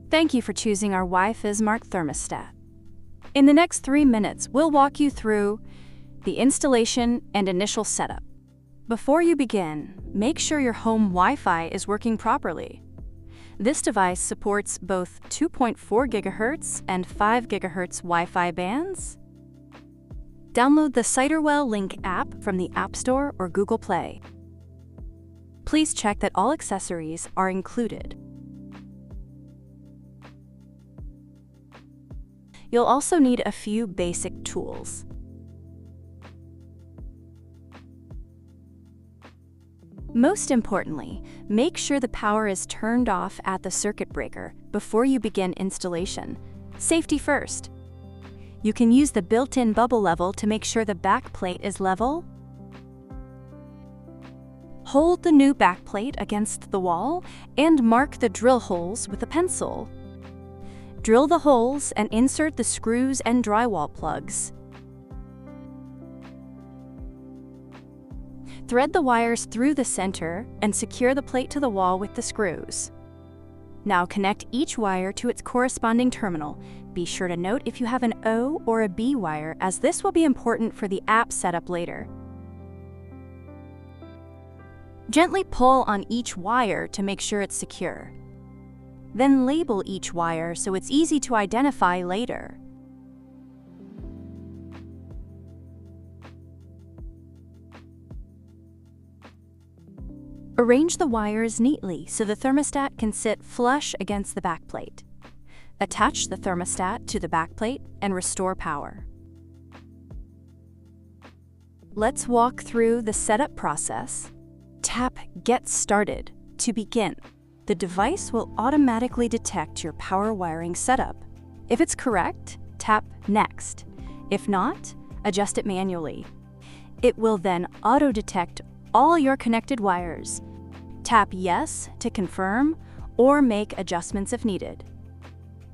Thank you for choosing our Wi-Fi Smart Thermostat. In the next 3 minutes, we'll walk you through the installation and initial setup. Before you begin, make sure your home Wi-Fi is working properly. This device supports both 2.4 GHz and 5 GHz Wi-Fi bands. Download the Siterwell Link App from the App Store or Google Play. Please check that all accessories are included. You'll also need a few basic tools. Most importantly, make sure the power is turned off at the circuit breaker before you begin installation. Safety first. You can use the built-in bubble level to make sure the backplate is level. Hold the new backplate against the wall and mark the drill holes with a pencil. Drill the holes and insert the screws and drywall plugs. Thread the wires through the center and secure the plate to the wall with the screws. Now connect each wire to its corresponding terminal. Be sure to note if you have an O or a B wire, as this will be important for the app setup later. Gently pull on each wire to make sure it's secure. Then label each wire so it's easy to identify later. Arrange the wires neatly so the thermostat can sit flush against the backplate. Attach the thermostat to the backplate and restore power. Let's walk through the setup process. Tap Get Started to begin. The device will automatically detect your power wiring setup. If it's correct, tap Next. If not, adjust it manually. It will then auto-detect all your connected wires. Tap Yes to confirm or make adjustments if needed.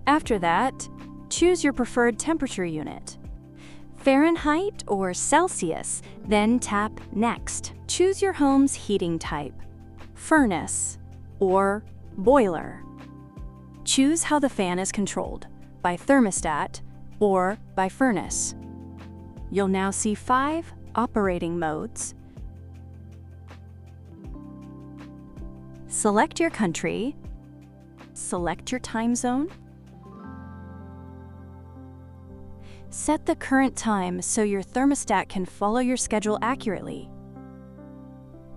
After that, choose your preferred temperature unit, Fahrenheit or Celsius, then tap Next. Choose your home's heating type, furnace or boiler. Choose how the fan is controlled, by thermostat or by furnace. You'll now see 5 operating modes. Select your country, select your time zone, set the current time so your thermostat can follow your schedule accurately.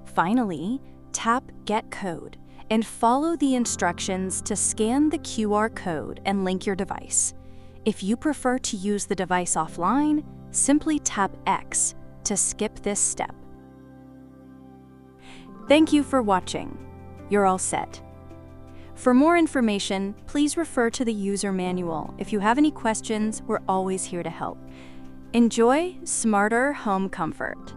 Finally, tap Get Code and follow the instructions to scan the QR code and link your device. If you prefer to use the device offline, simply tap X to skip this step. Thank you for watching. You're all set. For more information, please refer to the user manual. If you have any questions, we're always here to help. Enjoy smarter home comfort.